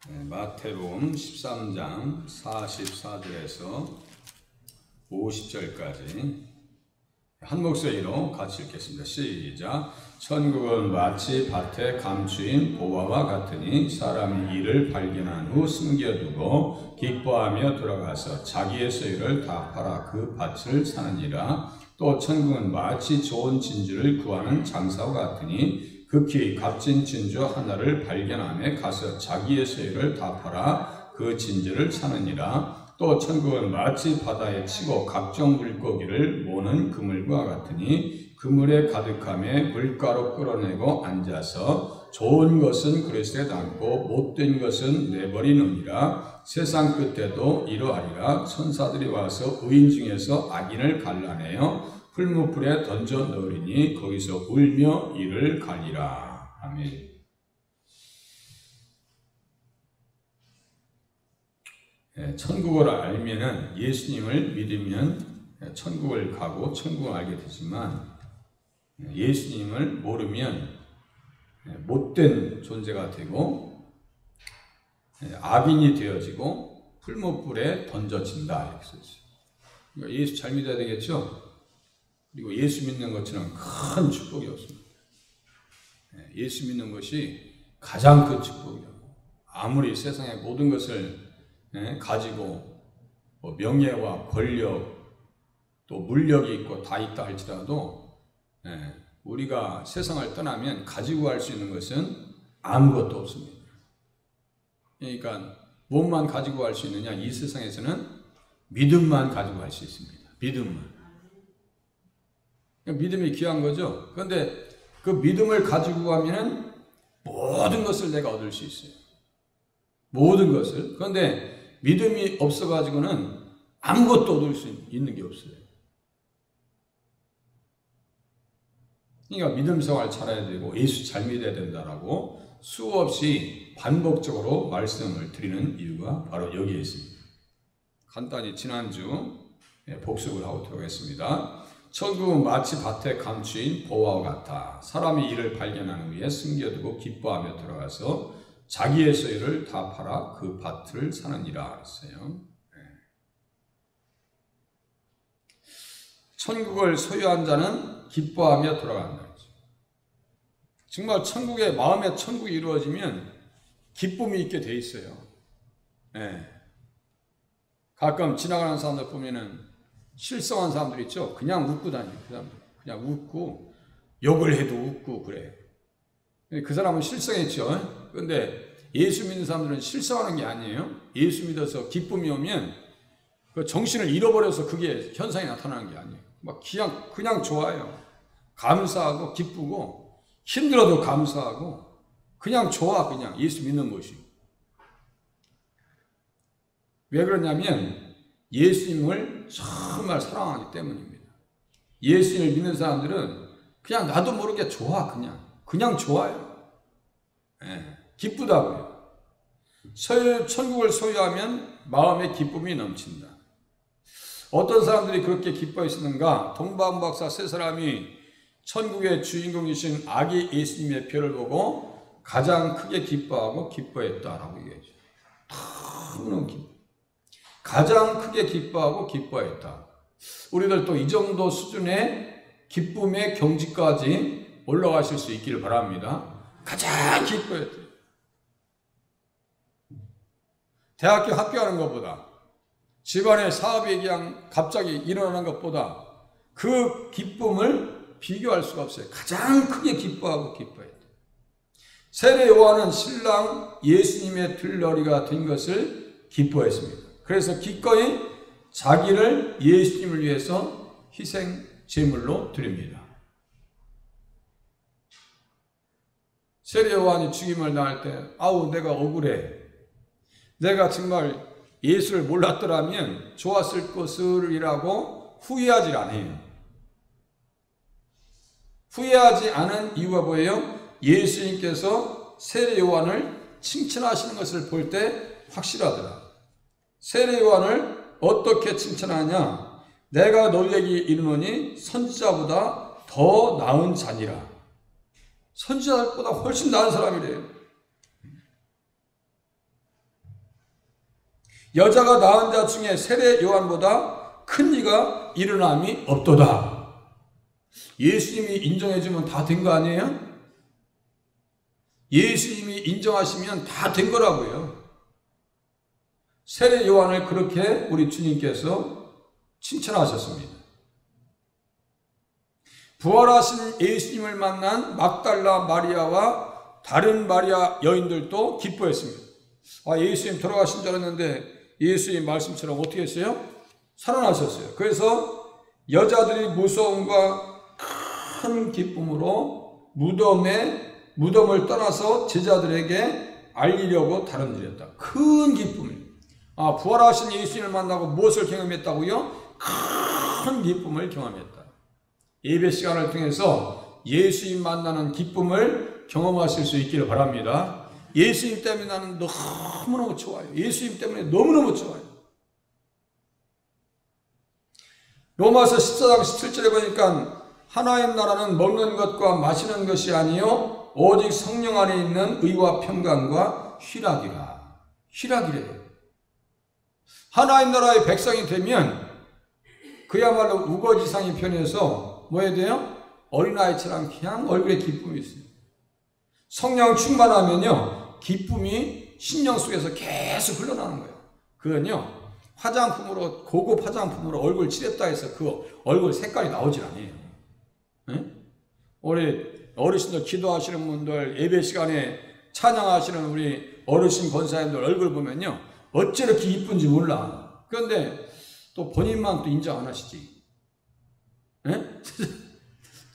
마태복음 13장 44절에서 50절까지 한 목소리로 같이 읽겠습니다. 시작. 천국은 마치 밭에 감추인 보화와 같으니 사람이 이를 발견한 후 숨겨두고 기뻐하며 들어가서 자기의 소유를 다 팔아 그 밭을 사느니라. 또 천국은 마치 좋은 진주를 구하는 장사와 같으니 극히 값진 진주 하나를 발견하며 가서 자기의 소유를 다 팔아 그 진주를 사느니라. 또 천국은 마치 바다에 치고 각종 물고기를 모는 그물과 같으니 그물에 가득하며 물가로 끌어내고 앉아서 좋은 것은 그릇에 담고 못된 것은 내버리느니라. 세상 끝에도 이러하리라. 천사들이 와서 의인 중에서 악인을 갈라내어 풀무불에 던져 넣으리니 거기서 울며 이를 갈리라. 아멘. 천국을 알면은 예수님을 믿으면 천국을 가고 천국을 알게 되지만 예수님을 모르면 못된 존재가 되고 악인이 되어지고 풀무불에 던져진다 이렇게 써있어요. 그러니까 예수 잘 믿어야 되겠죠? 그리고 예수 믿는 것처럼 큰 축복이 없습니다. 예수 믿는 것이 가장 큰 축복이에요. 아무리 세상의 모든 것을 가지고 명예와 권력 또 물력이 있고 다 있다 할지라도 우리가 세상을 떠나면 가지고 갈 수 있는 것은 아무것도 없습니다. 그러니까 무엇만 가지고 갈 수 있느냐? 이 세상에서는 믿음만 가지고 갈 수 있습니다. 믿음만. 믿음이 귀한 거죠. 그런데 그 믿음을 가지고 가면은 모든 것을 내가 얻을 수 있어요. 모든 것을. 그런데 믿음이 없어가지고는 아무것도 얻을 수 있는 게 없어요. 그러니까 믿음 생활 잘해야 되고 예수 잘 믿어야 된다라고 수없이 반복적으로 말씀을 드리는 이유가 바로 여기에 있습니다. 간단히 지난주 복습을 하고 들어가겠습니다. 천국은 마치 밭에 감추인 보화와 같아 사람이 이를 발견한 후에 숨겨두고 기뻐하며 들어가서 자기의 소유를 다 팔아 그 밭을 사느니라 했어요. 천국을 소유한 자는 기뻐하며 들어간다. 정말 천국에 마음의 천국이 이루어지면 기쁨이 있게 돼 있어요. 가끔 지나가는 사람들 보면은 실성한 사람들 있죠. 그냥 웃고 다니죠. 그 사람들 그냥 웃고 욕을 해도 웃고 그래. 그 사람은 실성했죠. 그런데 예수 믿는 사람들은 실성하는 게 아니에요. 예수 믿어서 기쁨이 오면 그 정신을 잃어버려서 그게 현상이 나타나는 게 아니에요. 막 그냥 좋아요. 감사하고 기쁘고 힘들어도 감사하고 그냥 좋아. 그냥 예수 믿는 것이. 왜 그러냐면 예수님을 정말 사랑하기 때문입니다. 예수님을 믿는 사람들은 그냥 나도 모르게 좋아. 그냥 좋아요. 기쁘다고요. 천국을 소유하면 마음의 기쁨이 넘친다. 어떤 사람들이 그렇게 기뻐했었는가? 동방박사 세 사람이 천국의 주인공이신 아기 예수님의 표를 보고 가장 크게 기뻐하고 기뻐했다라고 얘기하죠. 너무너무 기뻐. 가장 크게 기뻐하고 기뻐했다. 우리들도 이 정도 수준의 기쁨의 경지까지 올라가실 수 있기를 바랍니다. 가장 기뻐했다. 대학교 합격하는 것보다 집안의 사업이 그냥 갑자기 일어나는 것보다 그 기쁨을 비교할 수가 없어요. 가장 크게 기뻐하고 기뻐했다. 세례 요한은 신랑 예수님의 들러리가 된 것을 기뻐했습니다. 그래서 기꺼이 자기를 예수님을 위해서 희생 제물로 드립니다. 세례 요한이 죽임을 당할 때 아우 내가 억울해. 내가 정말 예수를 몰랐더라면 좋았을 것을이라고 후회하지 않아요. 후회하지 않은 이유가 뭐예요? 예수님께서 세례 요한을 칭찬하시는 것을 볼 때 확실하더라. 세례 요한을 어떻게 칭찬하냐? 내가 너희에게 이르노니 선지자보다 더 나은 자니라. 선지자보다 훨씬 나은 사람이래요. 여자가 낳은 자 중에 세례 요한보다 큰 이가 일어남이 없도다. 예수님이 인정해주면 다 된 거 아니에요? 예수님이 인정하시면 다 된 거라고요. 세례 요한을 그렇게 우리 주님께서 칭찬하셨습니다. 부활하신 예수님을 만난 막달라 마리아와 다른 마리아 여인들도 기뻐했습니다. 예수님 돌아가신 줄 알았는데 예수님 말씀처럼 어떻게 했어요? 살아나셨어요. 그래서 여자들이 무서움과 큰 기쁨으로 무덤을 떠나서 제자들에게 알리려고 다름질했다. 큰 기쁨을. 부활하신 예수님을 만나고 무엇을 경험했다고요? 큰 기쁨을 경험했다. 예배 시간을 통해서 예수님 만나는 기쁨을 경험하실 수 있기를 바랍니다. 예수님 때문에 나는 너무너무 좋아요. 예수님 때문에 너무너무 좋아요. 로마서 14장 17절에 보니까 하나님 나라는 먹는 것과 마시는 것이 아니요 오직 성령 안에 있는 의와 평강과 희락이라. 희락이래요. 하나님 나라의 백성이 되면 그야말로 우거지상이 변해서 뭐 해야 돼요? 어린아이처럼 그냥 얼굴에 기쁨이 있어요. 성령 충만하면요 기쁨이 심령 속에서 계속 흘러나오는 거예요. 그건요 화장품으로, 고급 화장품으로 얼굴 칠했다 해서 그 얼굴 색깔이 나오질 않아요. 응? 우리 어르신들 기도하시는 분들, 예배 시간에 찬양하시는 우리 어르신 권사님들 얼굴 보면요 어째 이렇게 이쁜지 몰라. 그런데 또 본인만 또 인정 안 하시지. 응?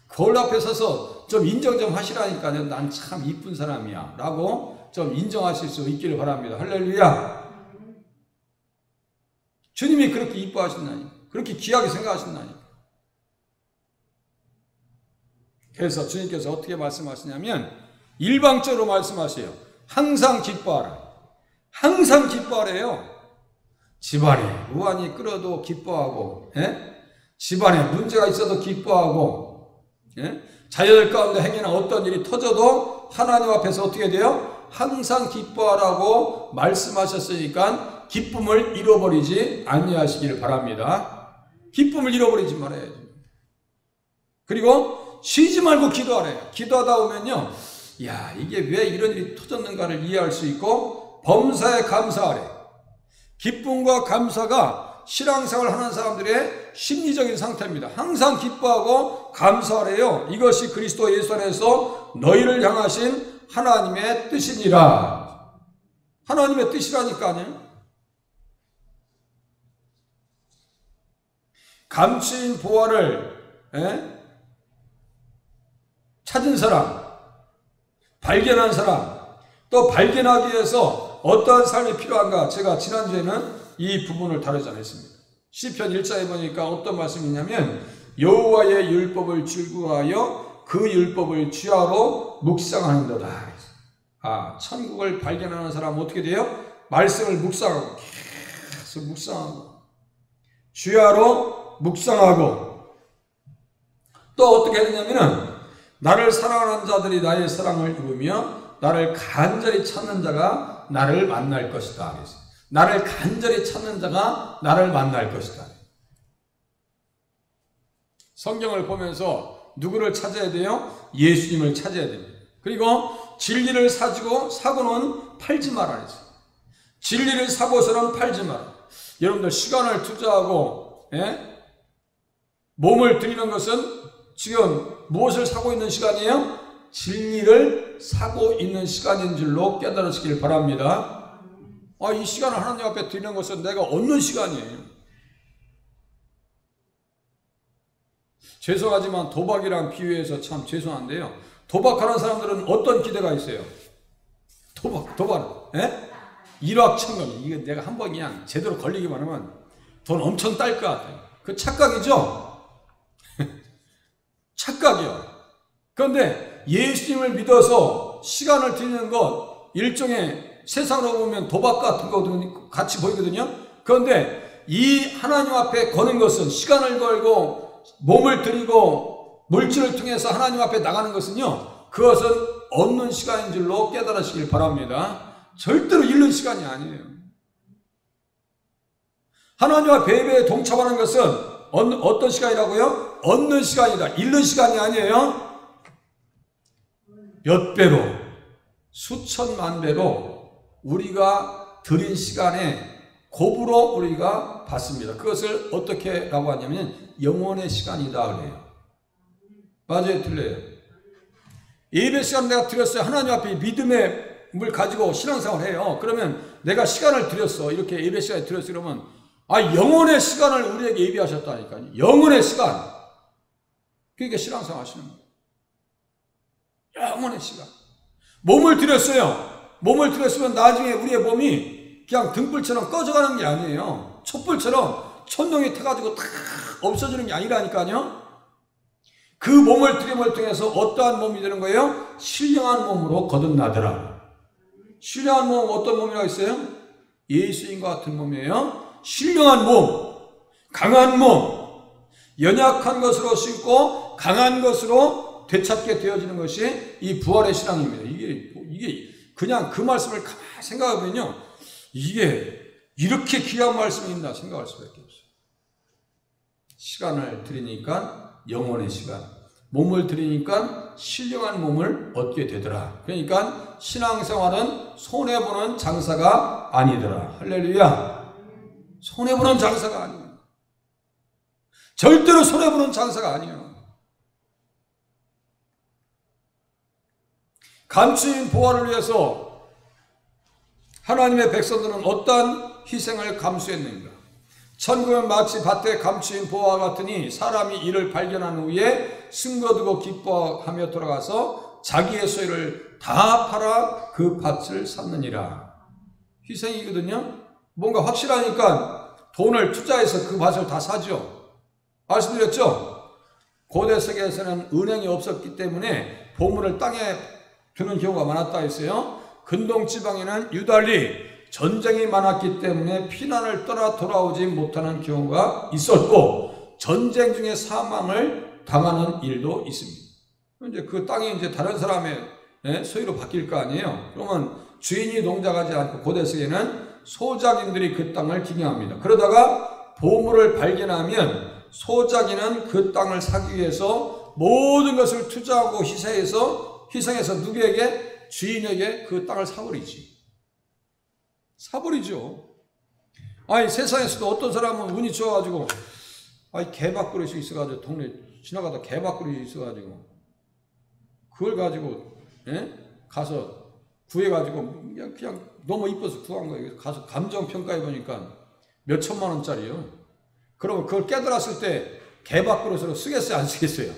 거울 앞에 서서 좀 인정 좀 하시라니까요. 난 참 이쁜 사람이야 라고 좀 인정하실 수 있기를 바랍니다. 할렐루야. 주님이 그렇게 이뻐하신다니, 그렇게 귀하게 생각하신다니. 그래서 주님께서 어떻게 말씀하시냐면 일방적으로 말씀하세요. 항상 기뻐하라. 항상 기뻐하래요. 집안에 우환이 끓어도 기뻐하고, 집안에 문제가 있어도 기뻐하고, 자녀들 가운데 행여나 어떤 일이 터져도 하나님 앞에서 어떻게 돼요? 항상 기뻐하라고 말씀하셨으니까 기쁨을 잃어버리지 아니하시기를 바랍니다. 기쁨을 잃어버리지 말아야죠. 그리고 쉬지 말고 기도하래요. 기도하다 보면요, 야 이게 왜 이런 일이 터졌는가를 이해할 수 있고 범사에 감사하래. 기쁨과 감사가 신앙생활을 하는 사람들의 심리적인 상태입니다. 항상 기뻐하고 감사하래요. 이것이 그리스도 예수 안에서 너희를 향하신 하나님의 뜻이니라. 하나님의 뜻이라니까요. 감추인 보화를 찾은 사람, 발견한 사람, 또 발견하기 위해서 어떠한 삶이 필요한가? 제가 지난주에는 이 부분을 다루지 않았습니다. 시편 1장에 보니까 어떤 말씀이 있냐면 여호와의 율법을 즐거워하여 그 율법을 주야로 묵상하는도다. 천국을 발견하는 사람은 어떻게 돼요? 말씀을 묵상하고 계속 묵상하고 주야로 묵상하고 또 어떻게 되냐면은 나를 사랑하는 자들이 나의 사랑을 입으며 나를 간절히 찾는 자가 나를 만날 것이다. 그래서 나를 간절히 찾는 자가 나를 만날 것이다. 성경을 보면서 누구를 찾아야 돼요? 예수님을 찾아야 됩니다. 그리고 진리를 사고는 팔지 말아야 돼요. 진리를 사고서는 팔지 마라. 여러분들 시간을 투자하고 몸을 들이는 것은 지금 무엇을 사고 있는 시간이에요? 진리를 사고 있는 시간인 줄로 깨달으시길 바랍니다. 이 시간을 하나님 앞에 드리는 것은 내가 얻는 시간이에요. 죄송하지만 도박이랑 비유해서 참 죄송한데요. 도박하는 사람들은 어떤 기대가 있어요? 도박, 일확천금. 이거 내가 한번 그냥 제대로 걸리기만 하면 돈 엄청 딸 것 같아요. 그 착각이죠? 착각이요. 그런데 예수님을 믿어서 시간을 드리는 것, 일종의 세상으로 보면 도박 같은 거 같이 보이거든요. 그런데 이 하나님 앞에 거는 것은 시간을 걸고 몸을 들이고 물질을 통해서 하나님 앞에 나가는 것은요, 그것은 얻는 시간인 줄로 깨달으시길 바랍니다. 절대로 잃는 시간이 아니에요. 하나님 앞에 예배에 동참하는 것은 어떤 시간이라고요? 얻는 시간이다. 잃는 시간이 아니에요. 몇 배로, 수천만 배로 우리가 드린 시간에 곱으로 우리가 받습니다. 그것을 어떻게 라고 하냐면 영혼의 시간이다 그래요. 맞아요? 틀려요? 예배 시간 내가 드렸어요. 하나님 앞에 믿음을 가지고 신앙생활을 해요. 그러면 내가 시간을 드렸어. 이렇게 예배 시간에 드렸어. 그러면 영혼의 시간을 우리에게 예비하셨다니까요. 영혼의 시간. 그러니까 신앙생활 하시는 거예요. 영혼의 시간. 몸을 드렸어요. 몸을 드렸으면 나중에 우리의 몸이 그냥 등불처럼 꺼져가는 게 아니에요. 촛불처럼 천둥이 타가지고 다 없어지는 게 아니라니까요. 그 몸을 드림을 통해서 어떠한 몸이 되는 거예요? 신령한 몸으로 거듭나더라. 신령한 몸은 어떤 몸이라고 했어요? 예수님과 같은 몸이에요. 신령한 몸, 강한 몸, 연약한 것으로 신고 강한 것으로 되찾게 되어지는 것이 이 부활의 신앙입니다. 이게 그냥 그 말씀을 가만히 생각하면요, 이게 이렇게 귀한 말씀이 있나 생각할 수밖에 없어요. 시간을 드리니까 영혼의 시간, 몸을 드리니까 신령한 몸을 얻게 되더라. 그러니까 신앙생활은 손해보는 장사가 아니더라. 할렐루야. 손해보는 장사가 아니에요. 절대로 손해보는 장사가 아니에요. 감추인 보화를 위해서 하나님의 백성들은 어떠한 희생을 감수했는가? 천국은 마치 밭에 감추인 보화 같으니 사람이 이를 발견한 후에 승거두고 기뻐하며 돌아가서 자기의 소유를 다 팔아 그 밭을 샀느니라. 희생이거든요. 뭔가 확실하니까 돈을 투자해서 그 밭을 다 사죠. 말씀드렸죠? 고대 세계에서는 은행이 없었기 때문에 보물을 땅에 두는 경우가 많았다 했어요. 근동 지방에는 유달리 전쟁이 많았기 때문에 피난을 떠나 돌아오지 못하는 경우가 있었고, 전쟁 중에 사망을 당하는 일도 있습니다. 이제 그 땅이 이제 다른 사람의 소유로 바뀔 거 아니에요. 그러면 주인이 농작하지 않고 고대 세계는 소작인들이 그 땅을 기경합니다. 그러다가 보물을 발견하면 소작인은 그 땅을 사기 위해서 모든 것을 투자하고 희생해서 누구에게? 주인에게 그 땅을 사버리죠. 세상에서도 어떤 사람은 운이 좋아가지고 개밥그릇이 있어가지고 동네 지나가다 개밥그릇이 있어가지고 그걸 가지고 가서 구해가지고 그냥 너무 이뻐서 구한 거예요. 가서 감정평가해보니까 몇 천만 원짜리요. 그러면 그걸 깨달았을 때 개밥그릇으로 쓰겠어요? 안 쓰겠어요?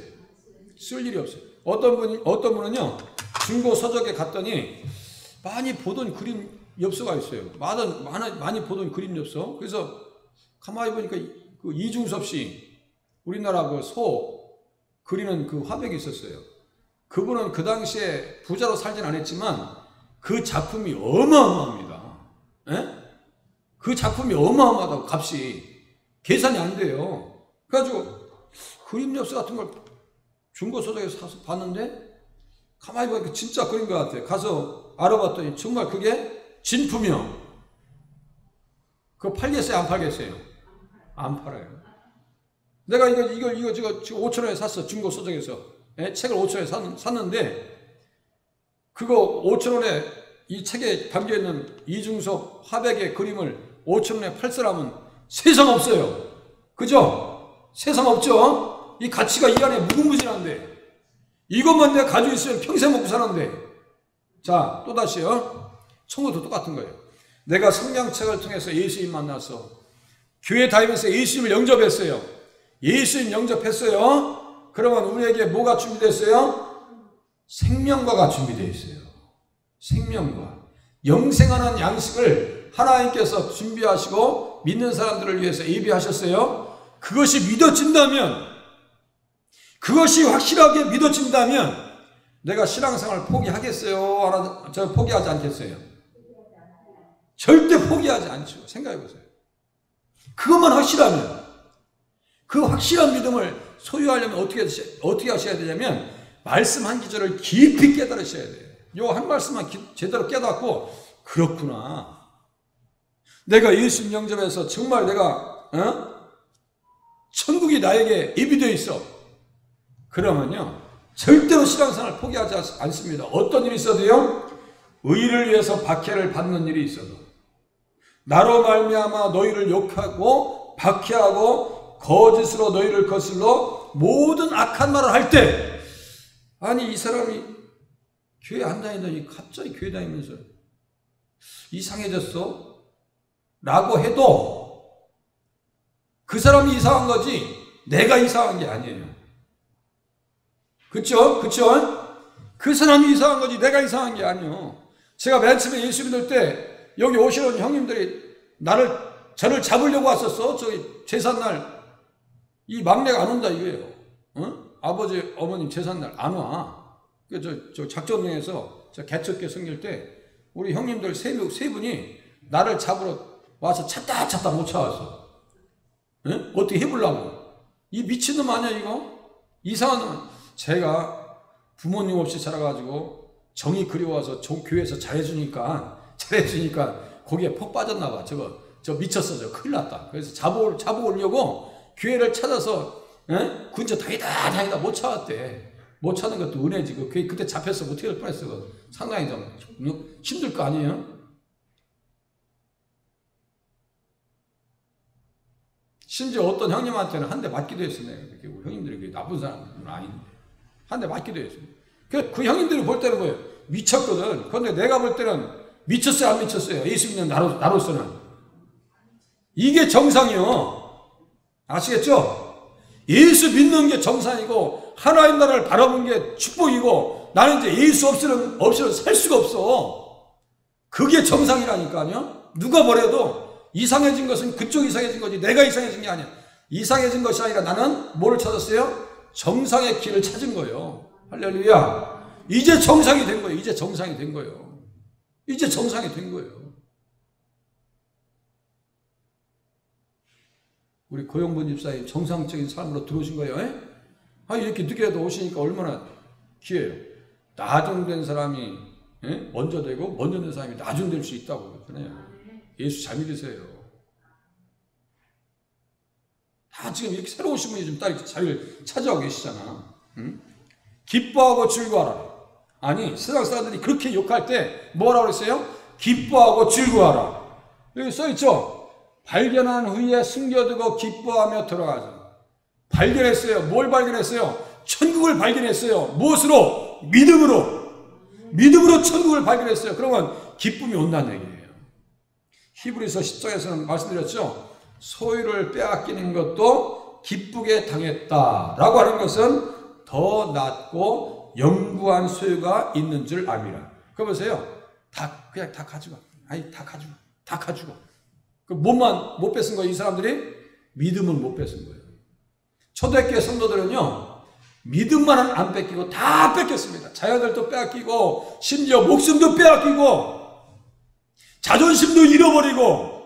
쓸 일이 없어요. 어떤 분은요, 중고 서적에 갔더니 많이 보던 그림 엽서가 있어요. 많이 보던 그림 엽서. 그래서 가만히 보니까 그 이중섭 씨, 우리나라 그 소 그리는 그 화백이 있었어요. 그분은 그 당시에 부자로 살진 않았지만 그 작품이 어마어마합니다. 그 작품이 어마어마하다고, 값이. 계산이 안 돼요. 그래가지고 그림 엽서 같은 걸 중고 서적에서 사서 봤는데 가만히 보니까 진짜 그린 것 같아요. 가서 알아봤더니 정말 그게 진품이요. 그거 팔겠어요? 안 팔겠어요? 안 팔아요. 내가 이거 지금 5,000원에 샀어. 중고 서적에서. 책을 5,000원에 샀는데 그거 5,000원에 이 책에 담겨있는 이중섭 화백의 그림을 5,000원에 팔 사람은 세상 없어요. 그죠? 세상 없죠? 이 가치가 이 안에 무궁무진한데 이것만 내가 가지고 있으면 평생 먹고 사는데. 자, 또다시요. 청구도 똑같은 거예요. 내가 성경책을 통해서 예수님 만나서 교회 다니면서 예수님을 영접했어요. 예수님 영접했어요. 그러면 우리에게 뭐가 준비됐어요? 생명과가 준비되어 있어요. 생명과. 영생하는 양식을 하나님께서 준비하시고 믿는 사람들을 위해서 예비하셨어요. 그것이 믿어진다면, 그것이 확실하게 믿어진다면 내가 신앙생활을 포기하겠어요? 저 포기하지 않겠어요? 절대 포기하지 않죠. 생각해보세요. 그것만 확실하면, 그 확실한 믿음을 소유하려면 어떻게 하셔야 되냐면 말씀 한 기절을 깊이 깨달으셔야 돼요. 요 한 말씀만 제대로 깨닫고, 그렇구나, 내가 예수님 영접해서 정말 내가 천국이 나에게 예비되어 있어. 그러면요 절대로 신앙생활을 포기하지 않습니다. 어떤 일이 있어도요, 의를 위해서 박해를 받는 일이 있어도, 나로 말미암아 너희를 욕하고 박해하고 거짓으로 너희를 거슬러 모든 악한 말을 할 때, 아니 이 사람이 교회 안 다니더니 갑자기 교회 다니면서 이상해졌어? 라고 해도 그 사람이 이상한 거지 내가 이상한 게 아니에요. 그쵸? 그 사람이 이상한 거지 내가 이상한 게 아니에요. 제가 맨 처음에 예수 믿을 때 여기 오시는 형님들이 저를 잡으려고 왔었어. 저기 제삿날 이 막내가 안 온다 이거예요. 아버지 어머님 제삿날 안 와. 저 작전여행에서 저 개척교 섬길 때 우리 형님들 세 분이 나를 잡으러 와서 찾다 못 찾았어. 어떻게 해보려고. 이 미친놈 아니야 이거? 이상한 놈. 제가 부모님 없이 자라가지고 정이 그리워서 교회에서 잘해주니까 거기에 폭 빠졌나 봐. 저 미쳤어. 저 큰일 났다. 그래서 잡아오려고 교회를 찾아서 근처 다니다 못 찾았대. 못 찾는 것도 은혜지. 그때 잡혔어. 어떻게 될 뻔했어. 상당히 좀 힘들 거 아니에요? 심지어 어떤 형님한테는 한 대 맞기도 했어. 우리 형님들이 나쁜 사람은 아닌데 한 대 맞기도 했어. 그 형님들이 볼 때는 뭐예요? 미쳤거든. 그런데 내가 볼 때는 미쳤어요 안 미쳤어요? 예수 믿는 나로서는 이게 정상이요. 아시겠죠? 예수 믿는 게 정상이고 하나님 나라를 바라보는 게 축복이고, 나는 이제 예수 없이는 살 수가 없어. 그게 정상이라니까요. 누가 뭐래도 이상해진 것은 그쪽 이상해진 거지 내가 이상해진 게 아니야. 이상해진 것이 아니라 나는 뭐를 찾았어요? 정상의 길을 찾은 거예요. 할렐루야. 이제 정상이 된 거예요. 이제 정상이 된 거예요. 우리 고영분 집사님 정상적인 삶으로 들어오신 거예요. 이렇게 늦게라도 오시니까 얼마나 기회예요. 나중된 사람이 먼저 되고 먼저 된 사람이 나중될 수 있다고 그러네요. 예수 잘 믿으세요. 다 지금 이렇게 새로 오신 분이 좀 딱 자리를 차지하고 계시잖아. 기뻐하고 즐거워하라. 아니 세상 사람들이 그렇게 욕할 때 뭐라고 그랬어요? 기뻐하고 즐거워하라. 여기 써있죠. 발견한 후에 숨겨두고 기뻐하며 들어가자. 발견했어요. 뭘 발견했어요? 천국을 발견했어요. 무엇으로? 믿음으로 천국을 발견했어요. 그러면 기쁨이 온다는 얘기예요. 히브리서 10장에서는 말씀드렸죠. 소유를 빼앗기는 것도 기쁘게 당했다라고 하는 것은 더 낫고 영구한 소유가 있는 줄 압니다. 그거 보세요. 그냥 다 가지고. 다 가지고. 뭐만 못 뺏은 거예요? 이 사람들이 믿음을 못 뺏은 거예요. 초대교회 성도들은요, 믿음만은 안 뺏기고 다 뺏겼습니다. 자녀들도 빼앗기고, 심지어 목숨도 빼앗기고, 자존심도 잃어버리고,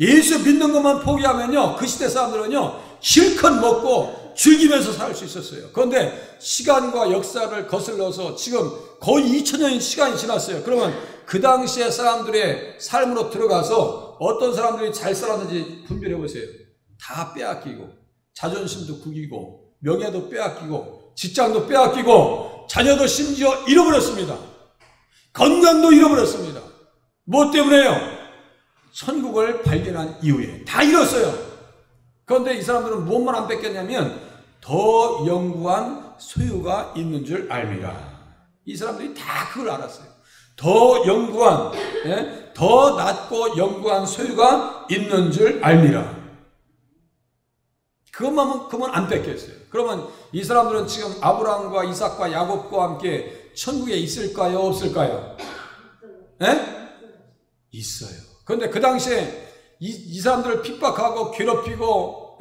예수 믿는 것만 포기하면요, 그 시대 사람들은요, 실컷 먹고 즐기면서 살 수 있었어요. 그런데 시간과 역사를 거슬러서 지금 거의 2000년의 시간이 지났어요. 그러면 그 당시에 사람들의 삶으로 들어가서 어떤 사람들이 잘 살았는지 분별해 보세요. 다 빼앗기고, 자존심도 구기고, 명예도 빼앗기고, 직장도 빼앗기고, 자녀도 심지어 잃어버렸습니다. 건강도 잃어버렸습니다. 뭐 때문에요? 천국을 발견한 이후에 다 잃었어요. 그런데 이 사람들은 무엇만 안 뺏겼냐면 더 영구한 소유가 있는 줄 압니다. 이 사람들이 다 그걸 알았어요. 더 영구한, 더 낮고 영구한 소유가 있는 줄 압니다. 그것만 안 뺏겼어요. 그러면 이 사람들은 지금 아브라함과 이삭과 야곱과 함께 천국에 있을까요? 없을까요? 있어요. 그런데 그 당시에 이 사람들을 핍박하고 괴롭히고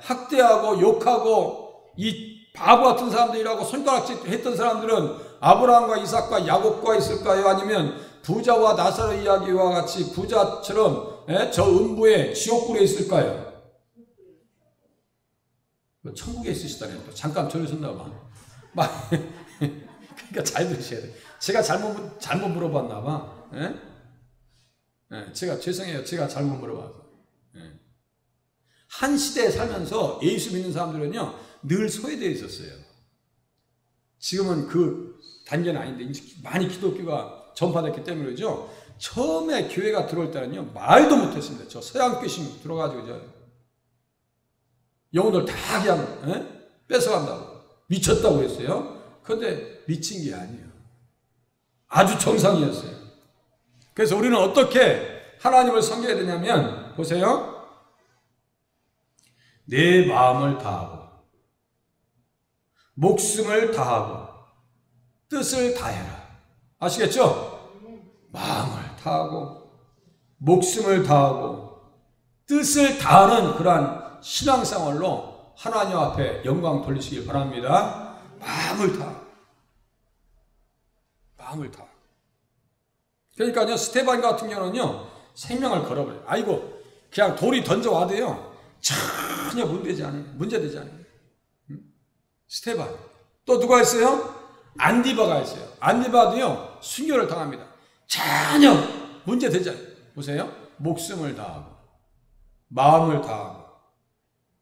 학대하고 욕하고 이 바보 같은 사람들이라고 손가락질 했던 사람들은 아브라함과 이삭과 야곱과 있을까요? 아니면 부자와 나사로 이야기와 같이 부자처럼 저 음부의 지옥불에 있을까요? 천국에 있으시다네요. 잠깐 들으셨나 봐. 그러니까 잘 들으셔야 돼요. 제가 잘못 물어봤나 봐. 제가 죄송해요. 제가 잘못 물어봐서. 한 시대에 살면서 예수 믿는 사람들은요, 늘 소외되어 있었어요. 지금은 그 단계는 아닌데, 많이 기독교가 전파됐기 때문에 그러죠. 처음에 교회가 들어올 때는요, 말도 못했습니다. 저 서양 귀신 들어가지고, 영혼들 다 그냥, 뺏어간다고. 미쳤다고 했어요. 그런데 미친 게 아니에요. 아주 정상이었어요. 그래서 우리는 어떻게 하나님을 섬겨야 되냐면, 보세요. 내 마음을 다하고, 목숨을 다하고, 뜻을 다해라. 아시겠죠? 마음을 다하고, 목숨을 다하고, 뜻을 다하는 그러한 신앙생활로 하나님 앞에 영광 돌리시길 바랍니다. 마음을 다. 마음을 다. 그러니까요, 스테반 같은 경우는요, 생명을 걸어버려요. 아이고, 그냥 돌이 던져와도요, 전혀 문제되지 않아요. 스테반. 또 누가 있어요? 안디바가 있어요. 안디바도요, 순교를 당합니다. 전혀 문제되지 않아요. 보세요. 목숨을 다하고, 마음을 다하고,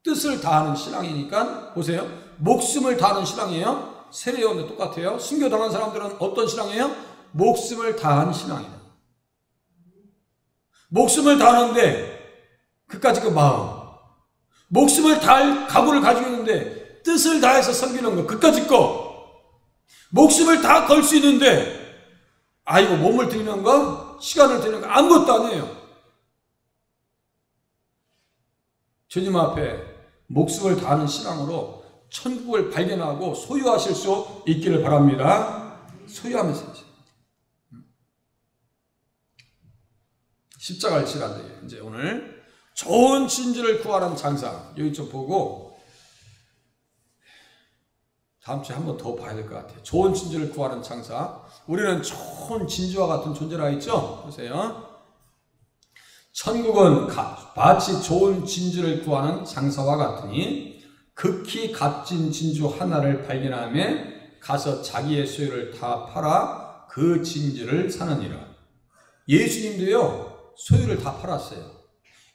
뜻을 다하는 신앙이니까, 보세요. 목숨을 다하는 신앙이에요. 세례요한도 똑같아요. 순교 당한 사람들은 어떤 신앙이에요? 목숨을 다한 신앙이에요. 목숨을 다하는데, 그까지 그 마음. 목숨을 다할 각오를 가지고 있는데, 뜻을 다해서 섬기는 거, 그까짓 거. 목숨을 다 걸 수 있는데, 아이고, 몸을 드리는 거, 시간을 드리는 거, 아무것도 아니에요. 주님 앞에 목숨을 다하는 신앙으로 천국을 발견하고 소유하실 수 있기를 바랍니다. 소유하면서 십자가를 지란다. 이제 오늘 좋은 진주를 구하는 장사, 여기 좀 보고 다음 주에 한 번 더 봐야 될 것 같아요. 좋은 진주를 구하는 장사. 우리는 좋은 진주와 같은 존재라 했죠? 보세요. 천국은 마치 좋은 진주를 구하는 장사와 같으니 극히 값진 진주 하나를 발견하며 가서 자기의 소유를 다 팔아 그 진주를 사느니라. 예수님도요, 소유를 다 팔았어요.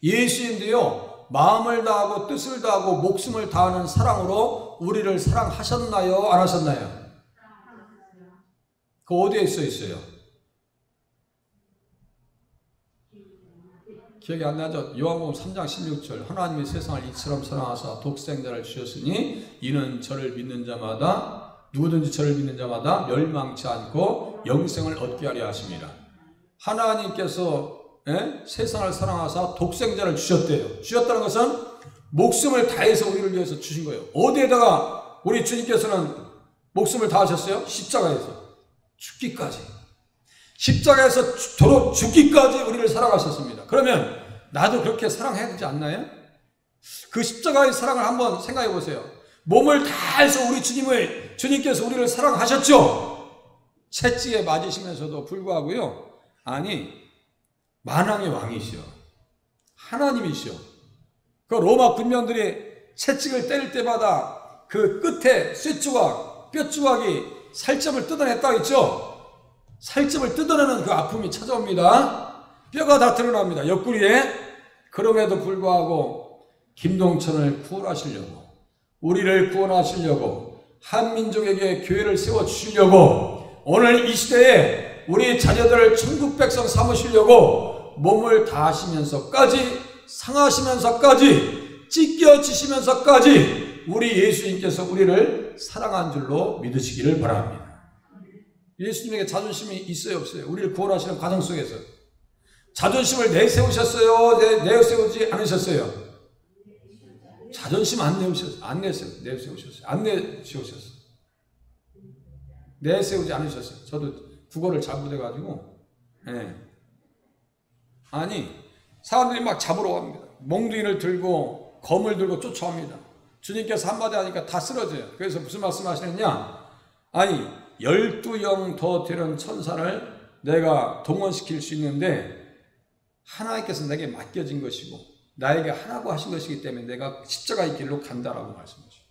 예수님도요, 마음을 다하고 뜻을 다하고 목숨을 다하는 사랑으로 우리를 사랑하셨나요? 안 하셨나요? 그 어디에 써 있어요? 기억이 안 나죠? 요한복음 3장 16절. 하나님이 세상을 이처럼 사랑하사 독생자를 주셨으니 이는 저를 믿는 자마다, 누구든지 저를 믿는 자마다 멸망치 않고 영생을 얻게 하려 하십니다. 하나님께서 세상을 사랑하사 독생자를 주셨대요. 주셨다는 것은 목숨을 다해서 우리를 위해서 주신 거예요. 어디에다가 우리 주님께서는 목숨을 다하셨어요? 십자가에서 죽기까지. 십자가에서 죽기까지 우리를 사랑하셨습니다. 그러면 나도 그렇게 사랑해야 되지 않나요? 그 십자가의 사랑을 한번 생각해 보세요. 몸을 다해서 우리 주님께서 우리를 사랑하셨죠? 채찍에 맞으시면서도 불구하고요. 아니, 만왕의 왕이시여, 하나님이시여. 그 로마 군병들이 채찍을 때릴 때마다 그 끝에 쇠조각, 뼈조각이 살점을 뜯어냈다 했죠? 살점을 뜯어내는 그 아픔이 찾아옵니다. 뼈가 다 드러납니다. 옆구리에. 그럼에도 불구하고 김동천을 구원하시려고, 우리를 구원하시려고, 한민족에게 교회를 세워주시려고, 오늘 이 시대에 우리 자녀들을 천국 백성 삼으시려고 몸을 다하시면서까지, 상하시면서까지, 찢겨지시면서까지 우리 예수님께서 우리를 사랑한 줄로 믿으시기를 바랍니다. 예수님에게 자존심이 있어요, 없어요? 우리를 구원하시는 과정 속에서 자존심을 내세우셨어요? 내세우지 않으셨어요? 자존심 안 내세우셨어요. 안 내세우셨어요. 내세우지 않으셨어요. 저도 국어를 잘 못해가지고. 아니, 사람들이 막 잡으러 갑니다. 몽둥이를 들고 검을 들고 쫓아옵니다. 주님께서 한마디 하니까 다 쓰러져요. 그래서 무슨 말씀 하시느냐? 아니, 12영 더 되는 천사를 내가 동원시킬 수 있는데 하나님께서 내게 맡겨진 것이고 나에게 하라고 하신 것이기 때문에 내가 십자가의 길로 간다라고 말씀하시죠.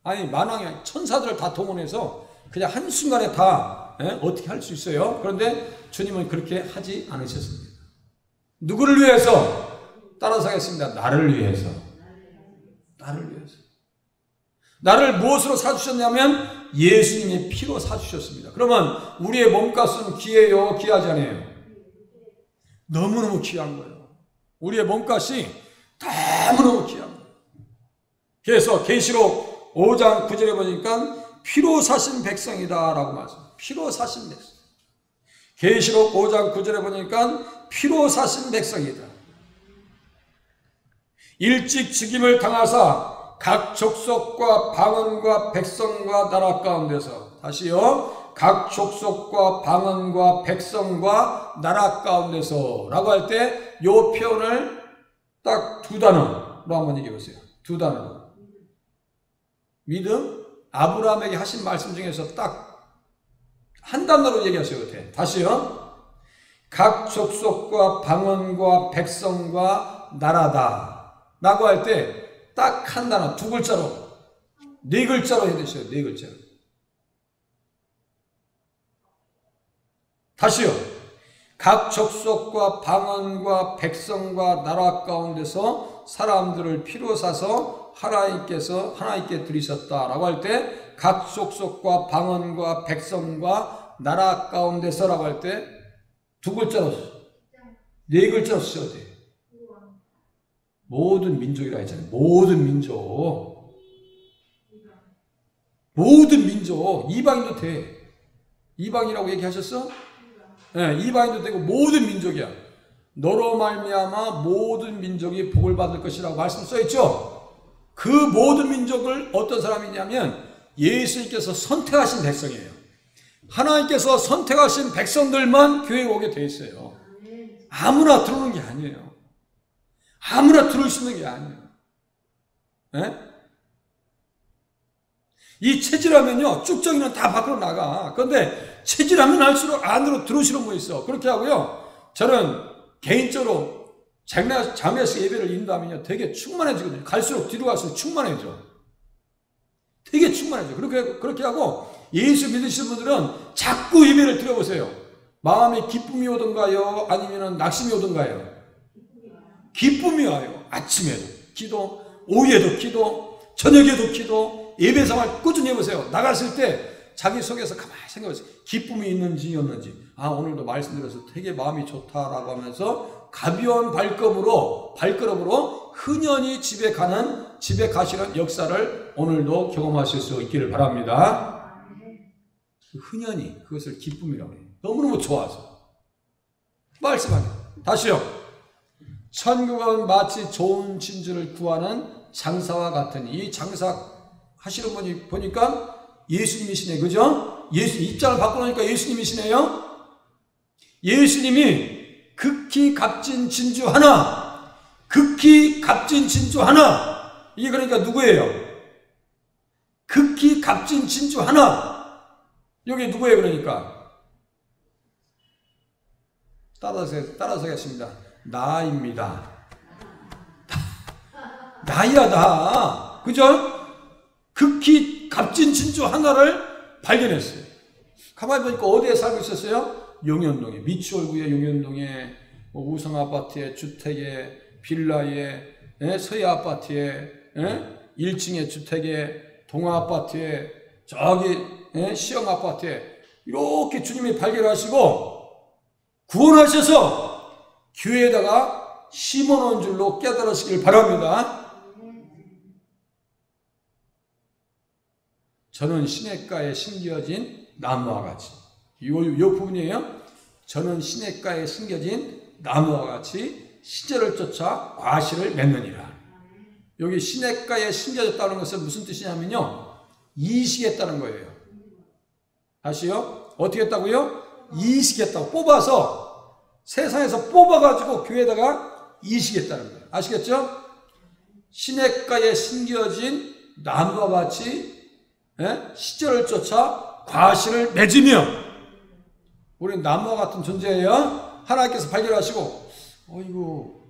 아니, 만왕의 천사들을 다 동원해서 그냥 한순간에 다 어떻게 할 수 있어요? 그런데 주님은 그렇게 하지 않으셨습니다. 누구를 위해서? 따라서 하겠습니다. 나를 위해서. 나를 위해서. 나를 무엇으로 사주셨냐면 예수님의 피로 사주셨습니다. 그러면 우리의 몸값은 귀해요? 귀하지 않아요? 너무너무 귀한 거예요. 우리의 몸값이 너무너무 귀한 거예요. 그래서 계시록 5장 9절에 보니까 피로 사신 백성이다 라고 말씀합니다. 피로 사신 백성. 계시록 5장 9절에 보니까 피로 사신 백성이다. 일찍 죽임을 당하사 각 족속과 방언과 백성과 나라 가운데서, 다시요, 각 족속과 방언과 백성과 나라 가운데서 라고 할 때 이 표현을 딱 두 단어로 한번 얘기해 보세요. 두 단어. 믿음? 아브라함에게 하신 말씀 중에서 딱 한 단어로 얘기하셔도 돼. 다시요. 각 족속과 방언과 백성과 나라다 라고 할 때 딱 한 단어, 두 글자로, 네 글자로 해주세요. 네 글자. 다시요. 각 족속과 방언과 백성과 나라 가운데서 사람들을 피로 사서 하나님께 드리셨다라고 할 때 각 족속과 방언과 백성과 나라 가운데서라고 할 때 두 글자로, 네 글자로 쓰셔도 돼요. 모든 민족이라 했잖아요. 모든 민족. 모든 민족. 이방인도 돼. 이방이라고 얘기하셨어? 네, 이방인도 되고 모든 민족이야. 너로 말미암아 모든 민족이 복을 받을 것이라고 말씀 써있죠? 그 모든 민족을 어떤 사람이냐면 예수님께서 선택하신 백성이에요. 하나님께서 선택하신 백성들만 교회에 오게 돼 있어요. 아무나 들어오는 게 아니에요. 아무나 들어올 수 있는 게 아니에요. 네? 이 체질하면요, 쭉정이는 다 밖으로 나가. 그런데 체질하면 할수록 안으로 들어오시는 분 있어. 그렇게 하고요, 저는 개인적으로 장례식 예배를 인도하면요, 되게 충만해지거든요. 갈수록 뒤로 갈수록 충만해져. 되게 충만해져. 그렇게 하고, 예수 믿으시는 분들은 자꾸 예배를 드려보세요. 마음에 기쁨이 오던가요? 아니면 낙심이 오던가요? 기쁨이 와요. 아침에도 기도, 오후에도 기도, 저녁에도 기도, 예배 생활 꾸준히 해보세요. 나갔을 때 자기 속에서 가만히 생각해보세요. 기쁨이 있는지 없는지. 아, 오늘도 말씀 들어서 되게 마음이 좋다라고 하면서 가벼운 발걸음으로 흔연히 집에 가시는 역사를 오늘도 경험하실 수 있기를 바랍니다. 흔연히 그것을 기쁨이라고 해요. 너무너무 좋아서. 말씀하세요. 다시요. 천국은 마치 좋은 진주를 구하는 장사와 같으니, 이 장사 하시는 분이 보니까 예수님이시네. 그죠? 입장을 바꿔놓으니까 예수님이시네요. 예수님이 극히 값진 진주 하나, 이게 그러니까 누구예요? 극히 값진 진주 하나. 여기 누구예요? 그러니까 따라서 하겠습니다. 나입니다. 나야, 나. 그죠? 극히 값진 진주 하나를 발견했어요. 가만히 보니까 어디에 살고 있었어요? 용현동에, 미추홀구의 용현동에, 우성 아파트에, 주택에, 빌라에, 서해 아파트에, 1층의 주택에, 동아 아파트에, 저기 시영 아파트에 이렇게 주님이 발견하시고 구원하셔서 교회에다가 심어놓은 줄로 깨달으시길 바랍니다. 저는 시냇가에 심겨진 나무와 같이, 이 부분이에요. 저는 시냇가에 심겨진 나무와 같이 시절을 쫓아 과실을 맺느니라. 여기 시냇가에 심겨졌다는 것은 무슨 뜻이냐면요, 이식했다는 거예요. 다시요. 어떻게 했다고요? 이식했다고. 뽑아서, 세상에서 뽑아가지고 교회에다가 이식했다는 거예요. 아시겠죠? 시냇가에 심겨진 나무와 같이 시절을 쫓아 과실을 맺으며, 우리는 나무와 같은 존재예요. 하나님께서 발견하시고, 어이구,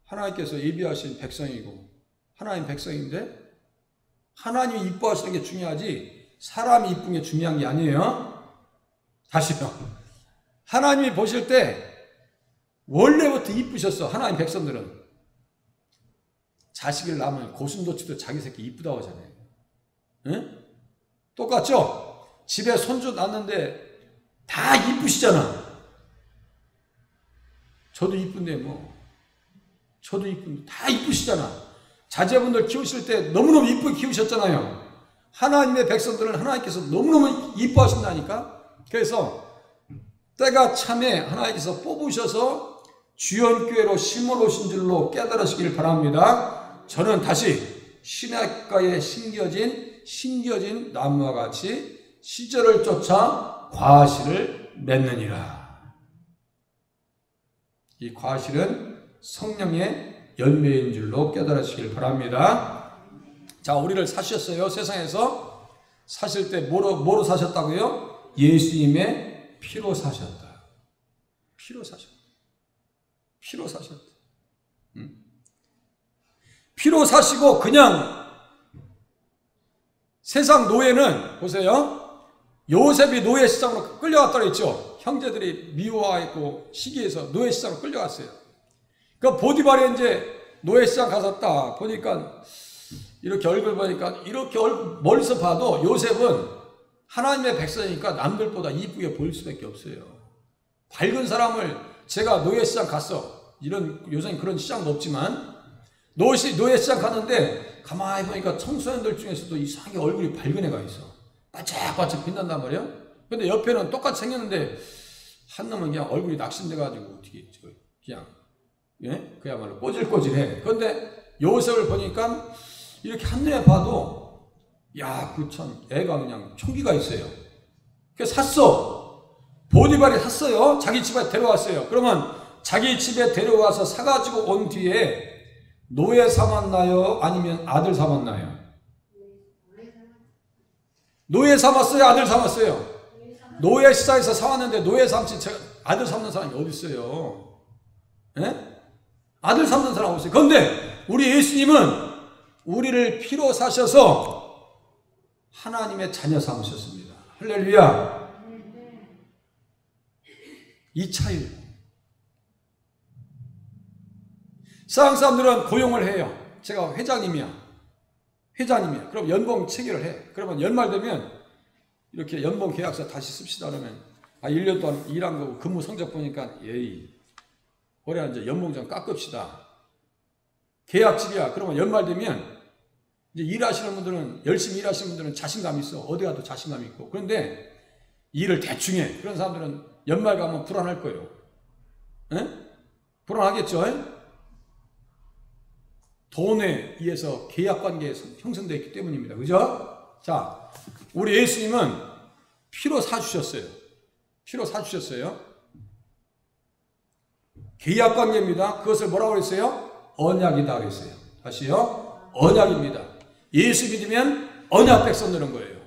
하나님께서 예비하신 백성이고 하나님 백성인데 하나님이 이뻐하시는 게 중요하지 사람이 이쁜 게 중요한 게 아니에요. 다시요. 하나님이 보실 때 원래부터 이쁘셨어. 하나님 백성들은. 자식을 낳으면 고슴도치도 자기 새끼 이쁘다고 하잖아요. 응? 똑같죠? 집에 손주 낳는데 다 이쁘시잖아. 저도 이쁜데 뭐. 저도 이쁜데 다 이쁘시잖아. 자제분들 키우실 때 너무너무 이쁘게 키우셨잖아요. 하나님의 백성들은 하나님께서 너무너무 이뻐하신다니까. 그래서 때가 참에 하나님께서 뽑으셔서 주연교회로 심어놓으신 줄로 깨달으시길 바랍니다. 저는 다시 시냇가에 심겨진 나무와 같이 시절을 쫓아 과실을 맺느니라. 이 과실은 성령의 열매인 줄로 깨달으시길 바랍니다. 자, 우리를 사셨어요. 세상에서 사실 때 뭐로 사셨다고요? 예수님의 피로 사셨다. 피로 사셨다. 피로 사셨다. 피로 사시고 그냥 세상 노예는 보세요. 요셉이 노예 시장으로 끌려갔다고 했죠. 형제들이 미워하고 시기해서 노예 시장으로 끌려갔어요. 그 보디발이 이제 노예 시장 가서 딱 보니까 이렇게 얼굴 보니까 이렇게 멀리서 봐도 요셉은 하나님의 백성이니까 남들보다 이쁘게 보일 수밖에 없어요. 밝은 사람을 제가 노예 시장 갔어. 요새는 그런 시장도 없지만 노예 시장 갔는데 가만히 보니까 청소년들 중에서도 이상하게 얼굴이 밝은 애가 있어. 반짝반짝 빛난단 말이야. 근데 옆에는 똑같이 생겼는데 한 놈은 그냥 얼굴이 낙심돼가지고 어떻게 그냥 예? 그야말로 꼬질꼬질해. 그런데 요셉을 보니까 이렇게 한눈에 봐도 야, 그 참 애가 그냥 총기가 있어요. 그래서 샀어. 보디발이 샀어요. 자기 집에 데려왔어요. 그러면 자기 집에 데려와서 사가지고 온 뒤에 노예 삼았나요? 아니면 아들 삼았나요? 노예 삼았어요? 아들 삼았어요? 노예 시장에서 사왔는데 노예 삼지 아들 삼는 사람이 어디 있어요? 예? 아들 삼는 사람 없어요. 그런데 우리 예수님은 우리를 피로 사셔서 하나님의 자녀 삼으셨습니다. 할렐루야. 이 차이. 세상 사람들은 고용을 해요. 제가 회장님이야. 그럼 연봉 체결을 해. 그러면 연말 되면 이렇게 연봉 계약서 다시 씁시다 그러면 1년 동안 일한 거고 근무 성적 보니까 예의 올해 이제 연봉 좀 깎읍시다. 계약직이야. 그러면 연말 되면 이제 일하시는 분들은 열심히 일하시는 분들은 자신감 있어. 어디 가도 자신감 있고. 그런데 일을 대충 해. 그런 사람들은 연말 가면 불안할 거예요. 에? 불안하겠죠? 돈에 의해서 계약관계에 형성되어 있기 때문입니다. 그죠? 자, 우리 예수님은 피로 사주셨어요. 피로 사주셨어요. 계약관계입니다. 그것을 뭐라고 그랬어요? 언약이다 그랬어요. 다시요. 언약입니다. 예수 믿으면 언약 백성 되는 거예요.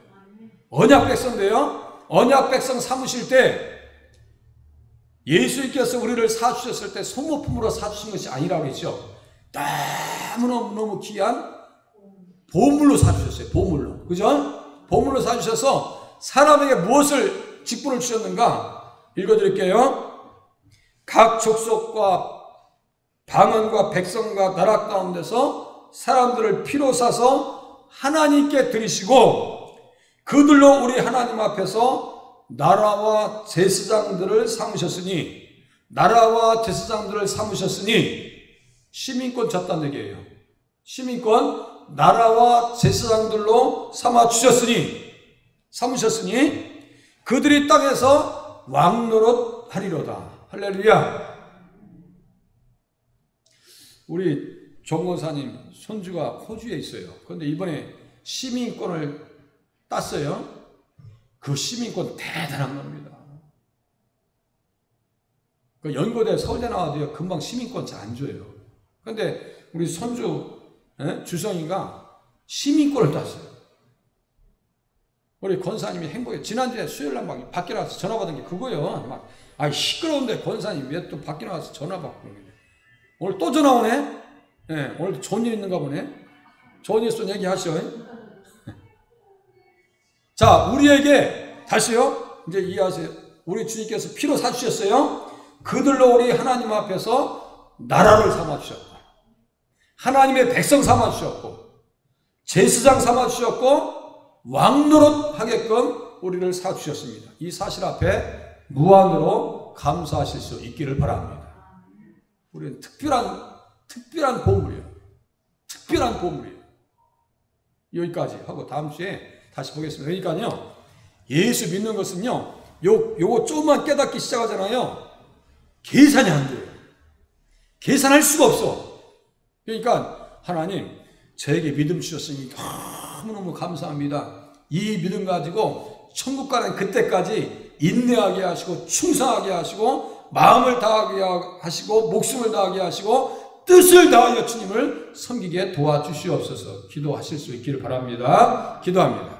언약 백성인데요. 언약 백성 삼으실 때 예수님께서 우리를 사주셨을 때 소모품으로 사주신 것이 아니라고 그랬죠. 너무너무 귀한 보물로 사주셨어요. 보물로. 그죠? 보물로 사주셔서 사람에게 무엇을 직분을 주셨는가? 읽어드릴게요. 각 족속과 방언과 백성과 나라 가운데서 사람들을 피로 사서 하나님께 드리시고 그들로 우리 하나님 앞에서 나라와 제사장들을 삼으셨으니 시민권 졌다는 얘기예요. 시민권 나라와 제사장들로 삼으셨으니 그들이 땅에서 왕노릇 하리로다. 할렐루야. 우리 정권사님 손주가 호주에 있어요. 그런데 이번에 시민권을 땄어요. 그 시민권 대단한 겁니다. 그 연고대 서울대 나와도요 금방 시민권 잘 안 줘요. 그런데 우리 손주 주성이가 시민권을 땄어요. 우리 권사님이 행복해. 지난주에 수요일날 막 밖에 나가서 전화 받은 게 그거예요. 막 시끄러운데 권사님 왜 또 밖에 나가서 전화 받고 오늘 또 전화 오네? 네, 오늘도 좋은 일 있는가 보네? 좋은 일 있으면 얘기하시오. 자, 우리에게 다시요. 이제 이해하세요. 우리 주님께서 피로 사주셨어요. 그들로 우리 하나님 앞에서 나라를 삼아주셨고, 하나님의 백성 삼아주셨고, 제사장 삼아주셨고, 왕노릇 하게끔 우리를 사주셨습니다. 이 사실 앞에 무한으로 감사하실 수 있기를 바랍니다. 우리는 특별한 보물이에요. 특별한 보물이에요. 여기까지 하고 다음 주에 다시 보겠습니다. 그러니까요, 예수 믿는 것은요, 요거 조금만 깨닫기 시작하잖아요. 계산이 안 돼요. 계산할 수가 없어. 그러니까 하나님, 저에게 믿음 주셨으니 너무너무 감사합니다. 이 믿음 가지고 천국 가는 그때까지 인내하게 하시고, 충성하게 하시고, 마음을 다하게 하시고, 목숨을 다하게 하시고, 뜻을 다하여 주님을 섬기게 도와주시옵소서. 기도하실 수 있기를 바랍니다. 기도합니다.